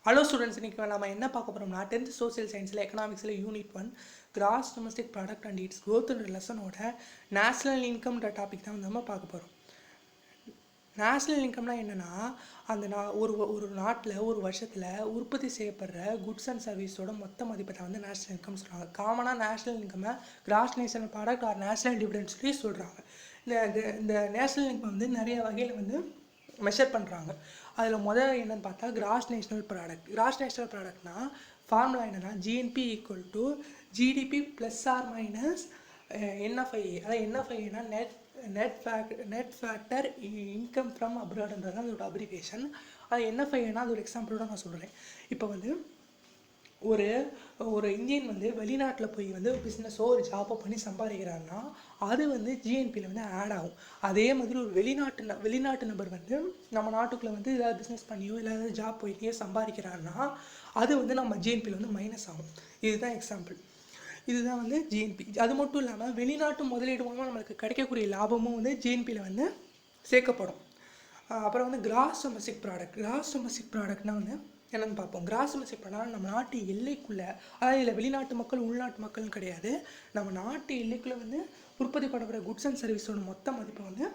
Hello students, இன்றைக்கி நம்ம என்ன பார்க்க போகிறோம்னா 10th சோசியல் சயின்ஸில் எக்கனாமிக்ஸில் unit 1 gross domestic product and its growthன்ற லெசனோட நேஷ்னல் இன்கம்ன்ற டாபிக் தான் நம்ம பார்க்க போகிறோம். நேஷ்னல் இன்கம்னா என்னென்னா, அந்த ஒரு நாட்டில் ஒரு வருஷத்தில் உற்பத்தி செய்யப்படுற குட்ஸ் அண்ட் சர்வீஸோட மொத்த மதிப்பை தான் வந்து நேஷ்னல் இன்கம் சொல்கிறாங்க. காமனாக நேஷ்னல் இன்கம்மை gross national product or national dividend சொல்லி சொல்கிறாங்க. இந்த நேஷ்னல் இன்கம் வந்து நிறைய வகையில் வந்து மெஷர் பண்ணுறாங்க. அதில் முதல் என்னென்னு பார்த்தா gross national product. Gross national ப்ராடக்ட்னா ஃபார்முலா என்னென்னா GNP equal to GDP plus or minus NFIA. அதாவது என்எஃப்ஐஏனா நெட் ஃபேக்டர் இன்கம் ஃப்ரம் அப்ராட்ன்றது தான் அதோட அப்ரிவேஷன். அது என்எஃப்ஐஏனா அதோட எக்ஸாம்பிளோட நான் சொல்கிறேன். இப்போ வந்து ஒரு இந்தியன் வந்து வெளிநாட்டில் போய் வந்து பிஸ்னஸோ ஒரு ஜாப்போ பண்ணி சம்பாதிக்கிறாருன்னா அது வந்து ஜிஎன்பியில் வந்து ஆட் ஆகும். அதே மாதிரி ஒரு வெளிநாட்டு நபர் வந்து நம்ம நாட்டுக்குள்ளே வந்து ஏதாவது பிஸ்னஸ் பண்ணியோ இல்லை ஏதாவது ஜாப் போயிட்டே சம்பாதிக்கிறாருன்னா அது வந்து நம்ம ஜிஎன்பியில் வந்து மைனஸ் ஆகும். இதுதான் எக்ஸாம்பிள். இதுதான் வந்து ஜிஎன்பி. அது மட்டும் இல்லாமல் வெளிநாட்டு முதலீடு மூலமாக நம்மளுக்கு கிடைக்கக்கூடிய லாபமும் வந்து ஜிஎன்பியில் வந்து சேர்க்கப்படும். அப்புறம் வந்து கிராஸ் டொமஸ்டிக் ப்ராடக்ட்னால் வந்து என்னென்னு பார்ப்போம். கிராஸ் டொமஸ்டிக் ப்ராடக்ட் நம்ம நாட்டு எல்லைக்குள்ளே, அதாவது இல்லை வெளிநாட்டு மக்கள் உள்நாட்டு மக்கள்னு கிடையாது, நம்ம நாட்டு எல்லைக்குள்ளே வந்து உற்பத்தி பண்ணப்படுற குட்ஸ் அண்ட் சர்வீஸோட மொத்த மதிப்பை வந்து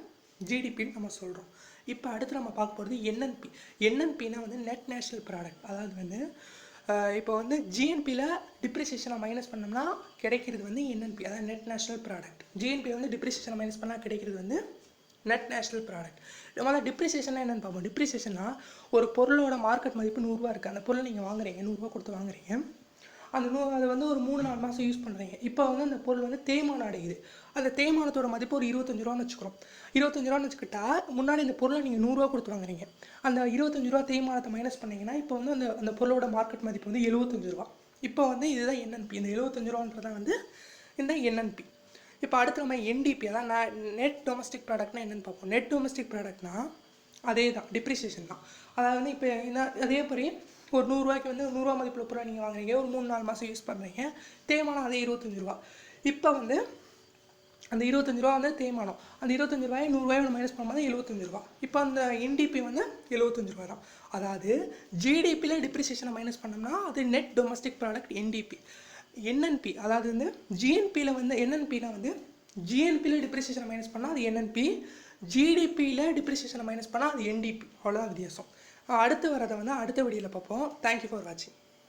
ஜிடிபின்னு நம்ம சொல்கிறோம். இப்போ அடுத்து நம்ம பார்க்க போகிறது என்என்பி. என்என்பின்னா வந்து நெட் நேஷ்னல் ப்ராடக்ட். அதாவது வந்து இப்போ வந்து ஜிஎன்பியில் டிப்ரிசியேஷனை மைனஸ் பண்ணோம்னா கிடைக்கிறது வந்து என்என்பி, அதாவது நெட் நேஷ்னல் ப்ராடக்ட். ஜிஎன்பியில் வந்து டிப்ரிசியேஷனை மைனஸ் பண்ணால் கிடைக்கிறது வந்து நெட் நேஷ்னல் ப்ராடக்ட். முதல்ல டிப்ரிசியேஷன்னா என்னென்னு பார்ப்போம். டிப்ரிசியேஷன்னா ஒரு பொருளோட மார்க்கெட் மதிப்பு 100 ரூபா இருக்குது. அந்த பொருளை நீங்கள் வாங்குறீங்க, 100 ரூபா கொடுத்து வாங்குறீங்க. அதை வந்து ஒரு 3-4 மாதம் யூஸ் பண்ணுறீங்க. இப்போ வந்து அந்த பொருள் வந்து தேய்மானம் அடையுது. அந்த தேய்மானத்தோட மதிப்பு ஒரு 25 ரூபான்னு வச்சுக்கிறோம். 25 ரூபான்னு வச்சுக்கிட்டா முன்னாடி இந்த பொருளை நீங்கள் 100 ரூபா கொடுத்து வாங்குறீங்க. அந்த 25 ரூபா தேய்மானத்தை மைனஸ் பண்ணிங்கன்னா இப்போ வந்து அந்த பொருளோட மார்க்கெட் மதிப்பு வந்து 75 ரூபா. இப்போ வந்து இதுதான் என்என்பி. இந்த 75 ரூபான்றதான் வந்து இந்த என்என்பி. இப்போ அடுத்து நம்ம என்டிபி, அதான் நெட் டொமஸ்டிக் ப்ராடக்ட்னா என்னென்னு பார்ப்போம். நெட் டொமஸ்டிக் ப்ராடக்ட்னா அதே தான், டிப்ரிசியேஷன் தான். அதாவது வந்து இப்போ என்ன, அதே மாதிரி ஒரு 100 ரூபாய்க்கு வந்து 100 ரூபா மதிப்பில் பொருளை நீங்கள் வாங்குறீங்க, ஒரு 3-4 மாதம் யூஸ் பண்ணுறீங்க, தேய்மானம் அதே 25 ரூபா. இப்போ வந்து அந்த 25 ரூபா வந்து தேய்மானம், அந்த 25 ரூபாயை 100 ரூபாயை மைனஸ் பண்ணும்போது 75 ரூபா. இப்போ அந்த என்டிபி வந்து 75 ரூபா தான். அதாவது ஜிடிபியில் டிப்ரிசியேஷனை மைனஸ் பண்ணோம்னா அது net domestic product NDB. NNP அதாவது வந்து ஜிஎன்பியில் வந்து என்என்பினா வந்து ஜிஎன்பியில் டிப்ரிசியேஷனை மைனஸ் பண்ணால் அது என்என்பி, ஜிடிபியில் டிப்ரிசியேஷனை மைனஸ் பண்ணால் அது என்டிபி. அவ்வளோதான் வித்தியாசம். அடுத்து வரதை வந்து அடுத்த வீடியோவில் பார்ப்போம். தேங்க்யூ ஃபார் வாட்சிங்.